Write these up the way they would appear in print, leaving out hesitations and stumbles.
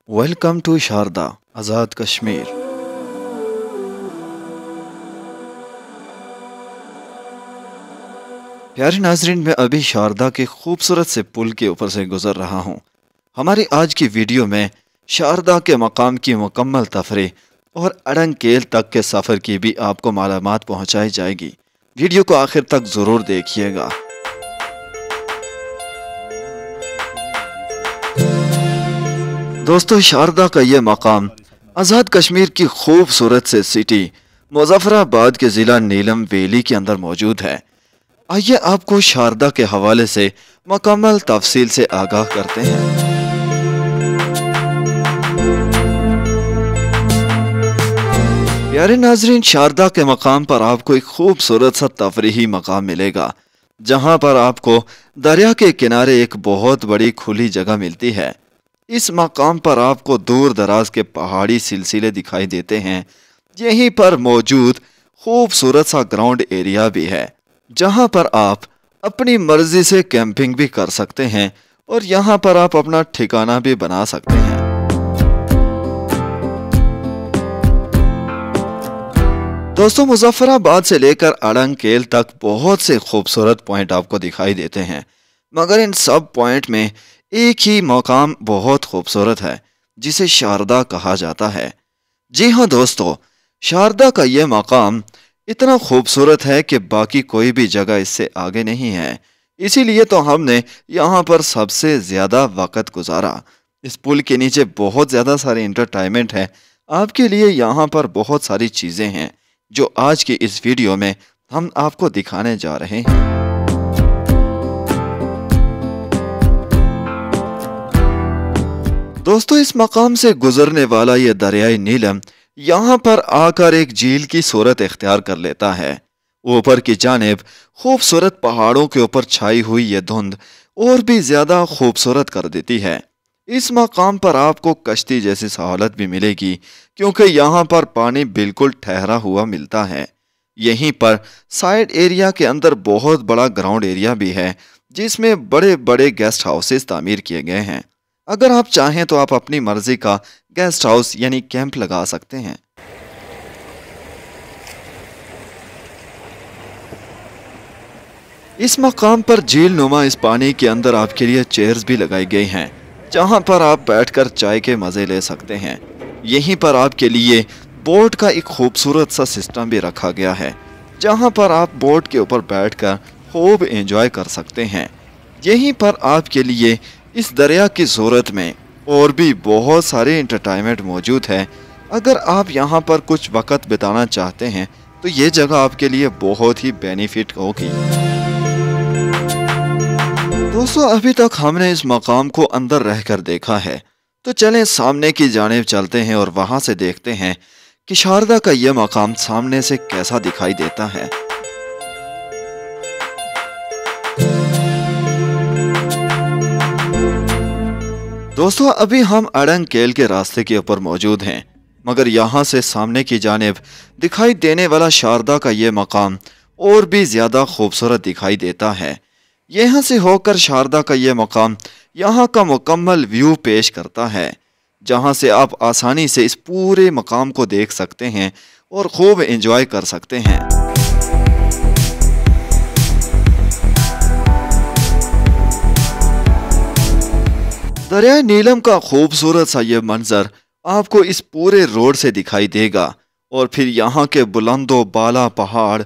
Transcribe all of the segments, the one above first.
Welcome to Sharda Azad Kashmir. प्यारे नाजरीन, मैं अभी शारदा के खूबसूरत से पुल के ऊपर से गुजर रहा हूँ। हमारी आज की वीडियो में शारदा के मकाम की मुकम्मल तफरीह और अड़ंगकेल तक के सफ़र की भी आपको मालूमात पहुँचाई जाएगी। वीडियो को आखिर तक ज़रूर देखिएगा। दोस्तों, शारदा का ये मकाम आज़ाद कश्मीर की खूबसूरत से सिटी मुजफ्फराबाद के ज़िला नीलम वैली के अंदर मौजूद है। आइए आपको शारदा के हवाले से मुकम्मल तफसील से आगाह करते हैं। प्यारे नाजरीन, शारदा के मकाम पर आपको एक खूबसूरत सा तफरीही मकाम मिलेगा, जहां पर आपको दरिया के किनारे एक बहुत बड़ी खुली जगह मिलती है। इस मकाम पर आपको दूर दराज के पहाड़ी सिलसिले दिखाई देते हैं। यहीं पर मौजूद खूबसूरत सा ग्राउंड एरिया भी है, जहां पर आप अपनी मर्जी से कैंपिंग भी कर सकते हैं और यहां पर आप अपना ठिकाना भी बना सकते हैं। दोस्तों, मुजफ्फराबाद से लेकर अड़ंगकेल तक बहुत से खूबसूरत पॉइंट आपको दिखाई देते हैं, मगर इन सब पॉइंट में एक ही मकाम बहुत खूबसूरत है, जिसे शारदा कहा जाता है। जी हाँ दोस्तों, शारदा का ये मकाम इतना खूबसूरत है कि बाकी कोई भी जगह इससे आगे नहीं है। इसीलिए तो हमने यहाँ पर सबसे ज़्यादा वक़्त गुजारा। इस पुल के नीचे बहुत ज़्यादा सारे इंटरटेनमेंट है आपके लिए। यहाँ पर बहुत सारी चीज़ें हैं जो आज की इस वीडियो में हम आपको दिखाने जा रहे हैं। दोस्तों, इस मकाम से गुजरने वाला ये दरियाई नीलम यहाँ पर आकर एक झील की सूरत इख्तियार कर लेता है। ऊपर की जानिब खूबसूरत पहाड़ों के ऊपर छाई हुई ये धुंध और भी ज्यादा खूबसूरत कर देती है। इस मकाम पर आपको कश्ती जैसी सहूलत भी मिलेगी, क्योंकि यहाँ पर पानी बिल्कुल ठहरा हुआ मिलता है। यहीं पर साइड एरिया के अंदर बहुत बड़ा ग्राउंड एरिया भी है, जिसमें बड़े बड़े गेस्ट हाउसेस तामीर किए गए हैं। अगर आप चाहें तो आप अपनी मर्जी का गेस्ट हाउस यानी कैंप लगा सकते हैं। इस मकाम पर झील नुमा इस पानी के अंदर आपके लिए चेयर्स भी लगाई गई हैं, जहां पर आप बैठकर चाय के मजे ले सकते हैं। यहीं पर आपके लिए बोट का एक खूबसूरत सा सिस्टम भी रखा गया है, जहां पर आप बोट के ऊपर बैठकर खूब एंजॉय कर सकते हैं। यहीं पर आपके लिए इस दरिया की सूरत में और भी बहुत सारे इंटरटेनमेंट मौजूद है। अगर आप यहाँ पर कुछ वक्त बिताना चाहते हैं तो ये जगह आपके लिए बहुत ही बेनिफिट होगी। दोस्तों, अभी तक हमने इस मकाम को अंदर रहकर देखा है, तो चलें सामने की जानिब चलते हैं और वहां से देखते हैं कि शारदा का यह मकाम सामने से कैसा दिखाई देता है। दोस्तों, अभी हम अड़ंगकेल के रास्ते के ऊपर मौजूद हैं, मगर यहाँ से सामने की जानिब दिखाई देने वाला शारदा का ये मकाम और भी ज़्यादा खूबसूरत दिखाई देता है। यहाँ से होकर शारदा का ये मकाम यहाँ का मुकम्मल व्यू पेश करता है, जहाँ से आप आसानी से इस पूरे मकाम को देख सकते हैं और खूब एंजॉय कर सकते हैं। दरियाई नीलम का खूबसूरत सा ये मंजर आपको इस पूरे रोड से दिखाई देगा, और फिर यहाँ के बुलंदो बाला पहाड़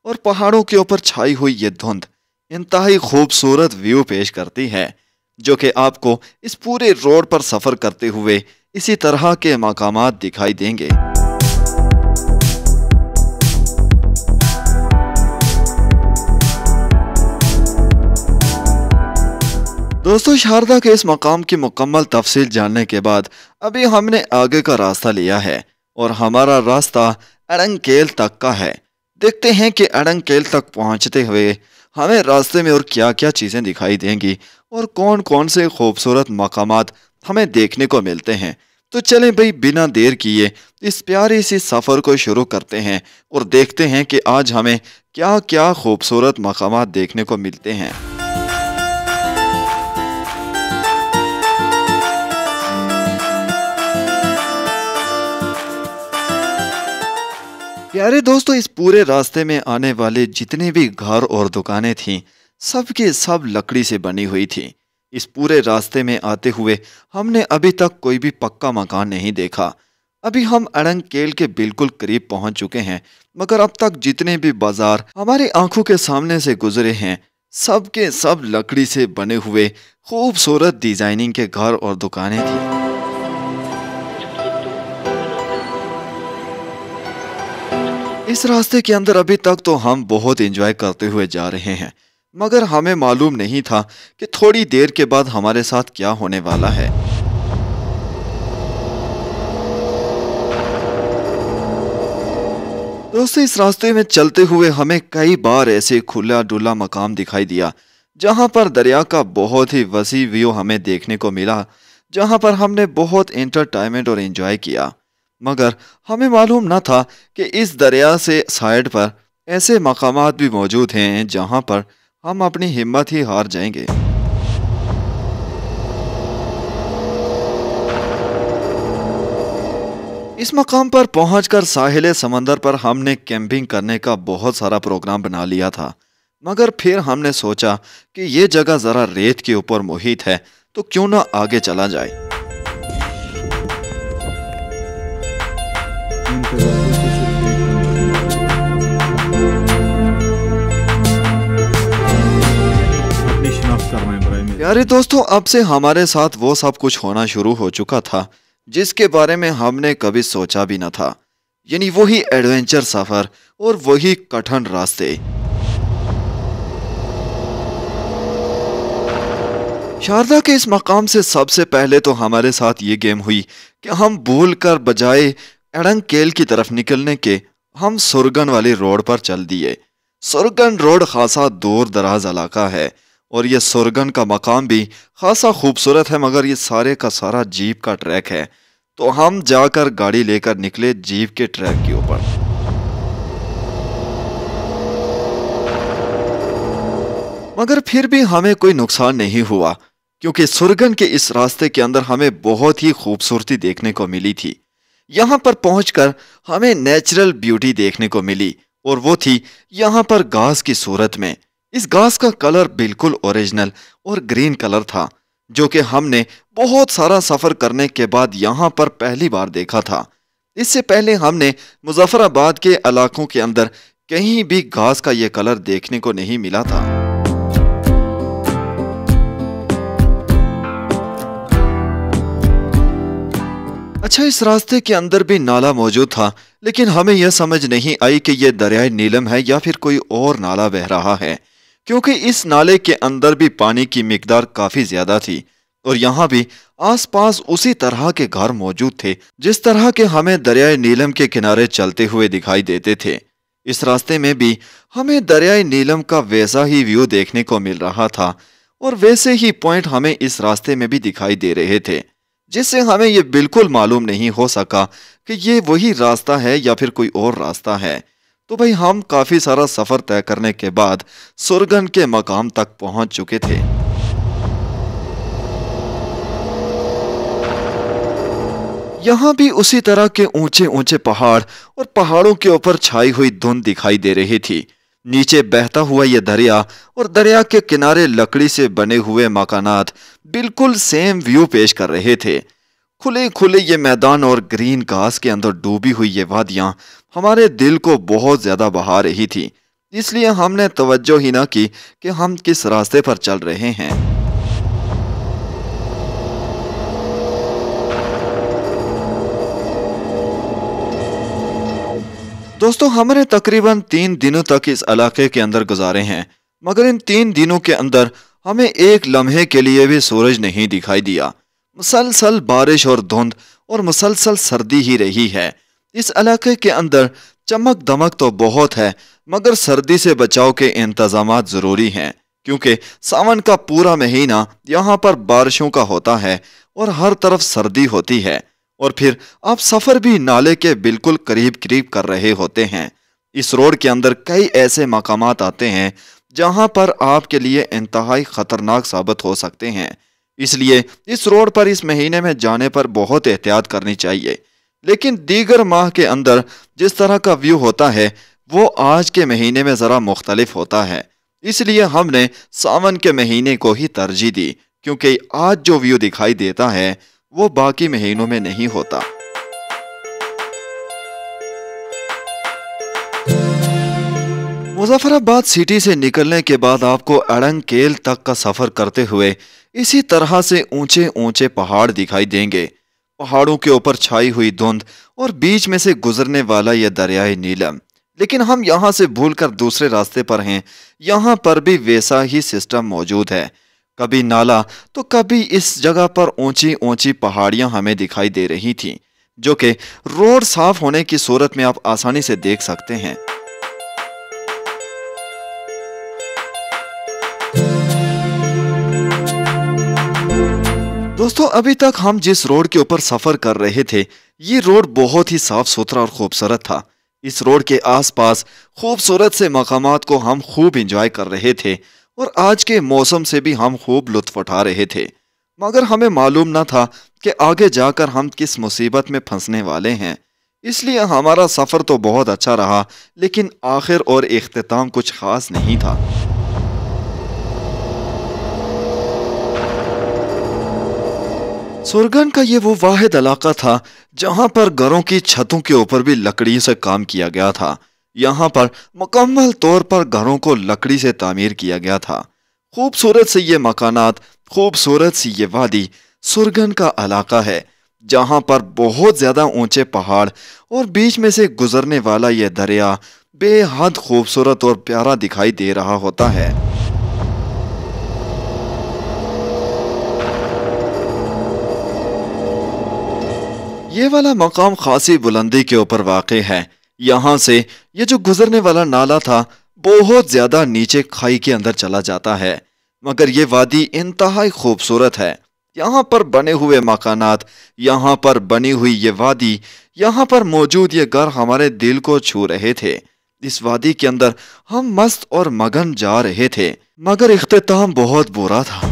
और पहाड़ों के ऊपर छाई हुई ये धुंध इंतहाई खूबसूरत व्यू पेश करती है, जो कि आपको इस पूरे रोड पर सफ़र करते हुए इसी तरह के मकामात दिखाई देंगे। दोस्तों, शारदा के इस मकाम की मुकम्मल तफसील जानने के बाद अभी हमने आगे का रास्ता लिया है और हमारा रास्ता अड़ंगकेल तक का है। देखते हैं कि अड़ंगकेल तक पहुंचते हुए हमें रास्ते में और क्या क्या चीज़ें दिखाई देंगी और कौन कौन से खूबसूरत मकामात हमें देखने को मिलते हैं। तो चलें भाई, बिना देर किए इस प्यारी सी सफ़र को शुरू करते हैं और देखते हैं कि आज हमें क्या क्या खूबसूरत मकामात देखने को मिलते हैं। प्यारे दोस्तों, इस पूरे रास्ते में आने वाले जितने भी घर और दुकानें थीं, सब के सब लकड़ी से बनी हुई थी। इस पूरे रास्ते में आते हुए हमने अभी तक कोई भी पक्का मकान नहीं देखा। अभी हम अड़ंगकेल के बिल्कुल करीब पहुंच चुके हैं, मगर अब तक जितने भी बाजार हमारी आंखों के सामने से गुजरे हैं, सब के सब लकड़ी से बने हुए खूबसूरत डिजाइनिंग के घर और दुकानें थी। इस रास्ते के अंदर अभी तक तो हम बहुत एंजॉय करते हुए जा रहे हैं, मगर हमें मालूम नहीं था कि थोड़ी देर के बाद हमारे साथ क्या होने वाला है। दोस्तों, इस रास्ते में चलते हुए हमें कई बार ऐसे खुला डुला मकाम दिखाई दिया, जहां पर दरिया का बहुत ही वसी व्यू हमें देखने को मिला, जहां पर हमने बहुत एंटरटेनमेंट और एंजॉय किया। मगर हमें मालूम न था कि इस दरिया से साइड पर ऐसे मकामात भी मौजूद हैं जहां पर हम अपनी हिम्मत ही हार जाएंगे। इस मकाम पर पहुंचकर साहिल समंदर पर हमने कैंपिंग करने का बहुत सारा प्रोग्राम बना लिया था, मगर फिर हमने सोचा कि ये जगह ज़रा रेत के ऊपर मुहित है, तो क्यों ना आगे चला जाए। प्यारे दोस्तों, अब से हमारे साथ वो सब कुछ होना शुरू हो चुका था जिसके बारे में हमने कभी सोचा भी न था, यानी वही एडवेंचर सफर और वही कठिन रास्ते। शारदा के इस मकाम से सबसे पहले तो हमारे साथ ये गेम हुई कि हम भूल कर बजाय अड़ंगकेल की तरफ निकलने के हम सुरगन वाली रोड पर चल दिए। सुरगन रोड खासा दूर दराज इलाका है और ये सुरगन का मकाम भी खासा खूबसूरत है, मगर ये सारे का सारा जीप का ट्रैक है। तो हम जाकर गाड़ी लेकर निकले जीप के ट्रैक के ऊपर। मगर फिर भी हमें कोई नुकसान नहीं हुआ, क्योंकि सुरगन के इस रास्ते के अंदर हमें बहुत ही खूबसूरती देखने को मिली थी। यहाँ पर पहुंचकर हमें नेचुरल ब्यूटी देखने को मिली, और वो थी यहाँ पर घास की सूरत में। इस घास का कलर बिल्कुल ओरिजिनल और ग्रीन कलर था, जो कि हमने बहुत सारा सफर करने के बाद यहाँ पर पहली बार देखा था। इससे पहले हमने मुजफ्फराबाद के इलाकों के अंदर कहीं भी घास का ये कलर देखने को नहीं मिला था। अच्छा, इस रास्ते के अंदर भी नाला मौजूद था, लेकिन हमें यह समझ नहीं आई कि यह दरियाए नीलम है या फिर कोई और नाला बह रहा है, क्योंकि इस नाले के अंदर भी पानी की मिकदार काफी ज्यादा थी और यहाँ भी आसपास उसी तरह के घर मौजूद थे जिस तरह के हमें दरियाए नीलम के किनारे चलते हुए दिखाई देते थे। इस रास्ते में भी हमें दरियाए नीलम का वैसा ही व्यू देखने को मिल रहा था और वैसे ही पॉइंट हमें इस रास्ते में भी दिखाई दे रहे थे, जिससे हमें ये बिल्कुल मालूम नहीं हो सका कि ये वही रास्ता है या फिर कोई और रास्ता है। तो भाई, हम काफी सारा सफर तय करने के बाद सुरगन के मकाम तक पहुंच चुके थे। यहाँ भी उसी तरह के ऊंचे ऊंचे पहाड़ और पहाड़ों के ऊपर छाई हुई धुंध दिखाई दे रही थी। नीचे बहता हुआ ये दरिया और दरिया के किनारे लकड़ी से बने हुए मकानात बिल्कुल सेम व्यू पेश कर रहे थे। खुले खुले ये मैदान और ग्रीन घास के अंदर डूबी हुई ये वादियां हमारे दिल को बहुत ज्यादा बहा रही थी, इसलिए हमने तवज्जो ही ना की कि हम किस रास्ते पर चल रहे हैं। दोस्तों, हमने तकरीबन 3 दिनों तक इस इलाके के अंदर गुजारे हैं, मगर इन 3 दिनों के अंदर हमें एक लम्हे के लिए भी सूरज नहीं दिखाई दिया। मुसलसल बारिश और धुंध और मुसलसल सर्दी ही रही है। इस इलाके के अंदर चमक दमक तो बहुत है, मगर सर्दी से बचाव के इंतजामात जरूरी हैं, क्योंकि सावन का पूरा महीना यहाँ पर बारिशों का होता है और हर तरफ सर्दी होती है। और फिर आप सफर भी नाले के बिल्कुल करीब करीब कर रहे होते हैं। इस रोड के अंदर कई ऐसे मकामात आते हैं जहां पर आपके लिए इंतहाई खतरनाक साबित हो सकते हैं, इसलिए इस रोड पर इस महीने में जाने पर बहुत एहतियात करनी चाहिए, लेकिन दीगर माह के अंदर जिस तरह का व्यू होता है वो आज के महीने में ज़रा मुख्तलिफ होता है। इसलिए हमने सावन के महीने को ही तरजीह दी, क्योंकि आज जो व्यू दिखाई देता है वो बाकी महीनों में नहीं होता। मुजफ्फराबाद सिटी से निकलने के बाद आपको अड़ंगकेल तक का सफर करते हुए इसी तरह से ऊंचे ऊंचे पहाड़ दिखाई देंगे। पहाड़ों के ऊपर छाई हुई धुंध और बीच में से गुजरने वाला यह दरियाए नीलम। लेकिन हम यहाँ से भूलकर दूसरे रास्ते पर हैं। यहाँ पर भी वैसा ही सिस्टम मौजूद है। कभी नाला तो कभी इस जगह पर ऊंची ऊंची पहाड़ियां हमें दिखाई दे रही थीं, जो कि रोड साफ होने की सूरत में आप आसानी से देख सकते हैं। दोस्तों, अभी तक हम जिस रोड के ऊपर सफर कर रहे थे ये रोड बहुत ही साफ सुथरा और खूबसूरत था। इस रोड के आसपास खूबसूरत से मकामात को हम खूब एंजॉय कर रहे थे और आज के मौसम से भी हम खूब लुत्फ उठा रहे थे। मगर हमें मालूम न था कि आगे जाकर हम किस मुसीबत में फंसने वाले हैं। इसलिए हमारा सफर तो बहुत अच्छा रहा, लेकिन आखिर और इख्तिताम कुछ खास नहीं था। सुरगन का ये वो वाहिद इलाका था जहां पर घरों की छतों के ऊपर भी लकड़ी से काम किया गया था। यहाँ पर मुकम्मल तौर पर घरों को लकड़ी से तामीर किया गया था। खूबसूरत से ये मकानात, खूबसूरत सी ये वादी सुरगन का इलाका है, जहाँ पर बहुत ज़्यादा ऊंचे पहाड़ और बीच में से गुजरने वाला यह दरिया बेहद खूबसूरत और प्यारा दिखाई दे रहा होता है। ये वाला मकाम खासी बुलंदी के ऊपर वाक़ है। यहाँ से ये जो गुजरने वाला नाला था बहुत ज़्यादा नीचे खाई के अंदर चला जाता है। मगर ये वादी इंतहाई खूबसूरत है। यहाँ पर बने हुए मकानात, यहाँ पर बनी हुई ये वादी, यहाँ पर मौजूद ये घर हमारे दिल को छू रहे थे। इस वादी के अंदर हम मस्त और मगन जा रहे थे, मगर इख्तिताम बहुत बुरा था।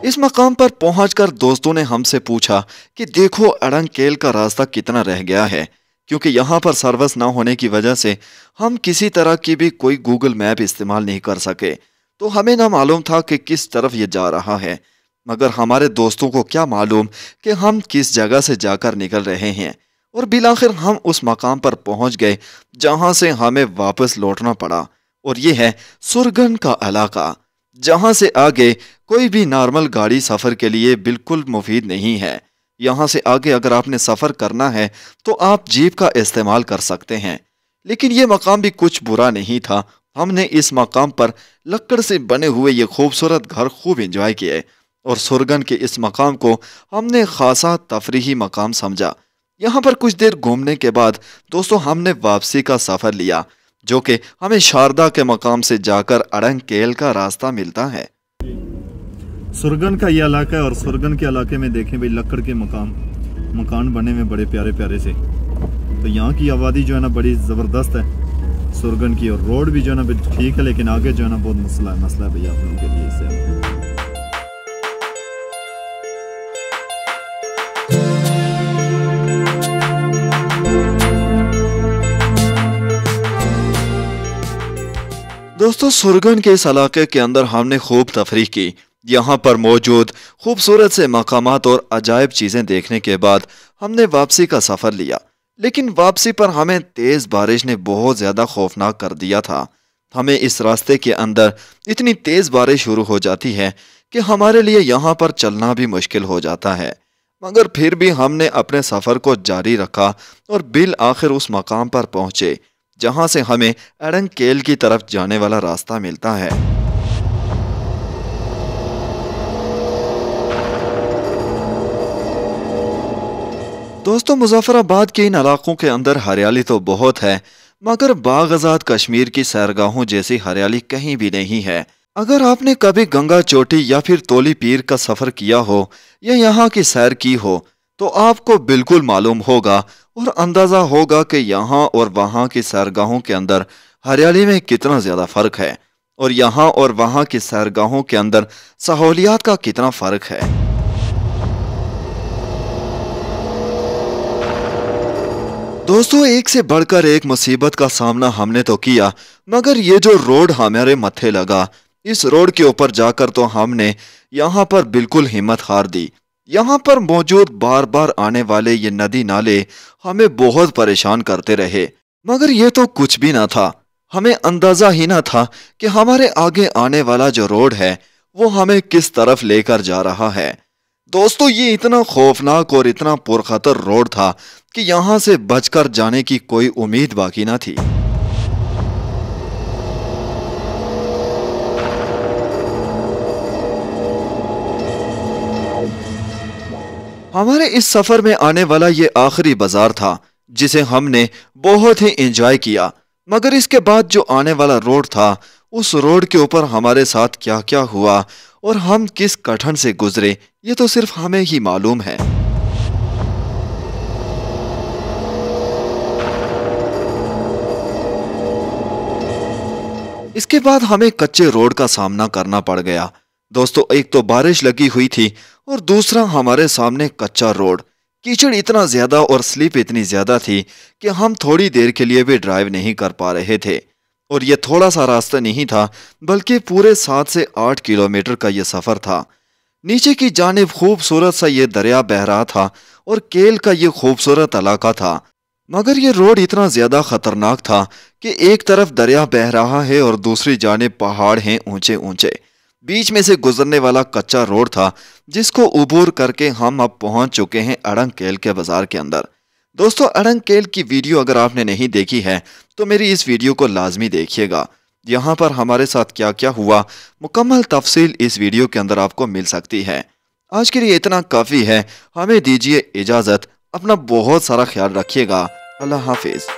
इस मकाम पर पहुंचकर दोस्तों ने हमसे पूछा कि देखो अड़ंगकेल का रास्ता कितना रह गया है, क्योंकि यहाँ पर सर्विस ना होने की वजह से हम किसी तरह की भी कोई गूगल मैप इस्तेमाल नहीं कर सके। तो हमें ना मालूम था कि किस तरफ ये जा रहा है। मगर हमारे दोस्तों को क्या मालूम कि हम किस जगह से जाकर निकल रहे हैं। और बिलाखिर हम उस मकाम पर पहुंच गए जहाँ से हमें वापस लौटना पड़ा, और ये है सुरगन का इलाका, जहाँ से आगे कोई भी नॉर्मल गाड़ी सफ़र के लिए बिल्कुल मुफीद नहीं है। यहाँ से आगे अगर आपने सफ़र करना है तो आप जीप का इस्तेमाल कर सकते हैं। लेकिन ये मकाम भी कुछ बुरा नहीं था। हमने इस मकाम पर लकड़ से बने हुए ये खूबसूरत घर खूब एंजॉय किए और सुरगन के इस मकाम को हमने खासा तफरीही मकाम समझा। यहाँ पर कुछ देर घूमने के बाद दोस्तों हमने वापसी का सफ़र लिया, जो कि हमें शारदा के मकाम से जाकर अड़ंगकेल का रास्ता मिलता है। सुरगन का ये इलाका है और सुरगन के इलाके में देखें भाई लकड़ के मकान बने हुए बड़े प्यारे प्यारे से। तो यहाँ की आबादी जो है ना बड़ी ज़बरदस्त है सुरगन की, और रोड भी जो है ना ठीक है, लेकिन आगे जो है ना बहुत मसला है भैया आप लोगों के लिए इससे। दोस्तों, सुरगन के इस इलाके के अंदर हमने खूब तफरीह की। यहाँ पर मौजूद खूबसूरत से मकामात और अजायब चीज़ें देखने के बाद हमने वापसी का सफ़र लिया। लेकिन वापसी पर हमें तेज़ बारिश ने बहुत ज़्यादा खौफनाक कर दिया था। हमें इस रास्ते के अंदर इतनी तेज़ बारिश शुरू हो जाती है कि हमारे लिए यहाँ पर चलना भी मुश्किल हो जाता है। मगर फिर भी हमने अपने सफ़र को जारी रखा और बिल आखिर उस मकाम पर पहुँचे जहाँ से हमें अड़ंगकेल की तरफ जाने वाला रास्ता मिलता है। दोस्तों, मुजफ्फराबाद के इन इलाकों के अंदर हरियाली तो बहुत है, मगर बाग़ाज़ात कश्मीर की सैरगाहों जैसी हरियाली कहीं भी नहीं है। अगर आपने कभी गंगा चोटी या फिर तोली पीर का सफ़र किया हो या यहाँ की सैर की हो तो आपको बिल्कुल मालूम होगा और अंदाज़ा होगा कि यहाँ और वहाँ की सैरगाहों के अंदर हरियाली में कितना ज़्यादा फ़र्क है। और यहाँ और वहाँ की सैरगाहों के अंदर सहूलियात का कितना फर्क है। दोस्तों, एक से बढ़कर एक मुसीबत का सामना हमने तो किया, मगर ये जो रोड हमारे मत्थे लगा, इस रोड के ऊपर जाकर तो हमने यहाँ पर बिल्कुल हिम्मत हार दी। यहाँ पर मौजूद बार बार आने वाले ये नदी नाले हमें बहुत परेशान करते रहे, मगर ये तो कुछ भी ना था। हमें अंदाजा ही ना था कि हमारे आगे आने वाला जो रोड है वो हमें किस तरफ लेकर जा रहा है। दोस्तों, ये इतना खौफनाक और इतना पुरखतर रोड था कि यहाँ से बचकर जाने की कोई उम्मीद बाकी ना थी। हमारे इस सफर में आने वाला ये आखिरी बाजार था जिसे हमने बहुत ही एंजॉय किया, मगर इसके बाद जो आने वाला रोड था, उस रोड के ऊपर हमारे साथ क्या क्या हुआ और हम किस कठिन से गुजरे, ये तो सिर्फ हमें ही मालूम है। इसके बाद हमें कच्चे रोड का सामना करना पड़ गया। दोस्तों, एक तो बारिश लगी हुई थी और दूसरा हमारे सामने कच्चा रोड। कीचड़ इतना ज्यादा और स्लिप इतनी ज्यादा थी कि हम थोड़ी देर के लिए भी ड्राइव नहीं कर पा रहे थे। और ये थोड़ा सा रास्ता नहीं था, बल्कि पूरे 7 से 8 किलोमीटर का ये सफर था। नीचे की जानिब खूबसूरत सा ये दरिया बह रहा था और केल का ये खूबसूरत इलाका था, मगर ये रोड इतना ज्यादा खतरनाक था कि एक तरफ दरिया बह रहा है और दूसरी जानिब पहाड़ हैं ऊंचे ऊंचे। बीच में से गुजरने वाला कच्चा रोड था जिसको उबूर करके हम अब पहुंच चुके हैं अड़ंगकेल के बाजार के अंदर। दोस्तों, अड़ंगकेल की वीडियो अगर आपने नहीं देखी है तो मेरी इस वीडियो को लाजमी देखिएगा। यहाँ पर हमारे साथ क्या क्या हुआ, मुकम्मल तफसील इस वीडियो के अंदर आपको मिल सकती है। आज के लिए इतना काफ़ी है, हमें दीजिए इजाज़त। अपना बहुत सारा ख्याल रखिएगा। अल्लाह हाफिज़।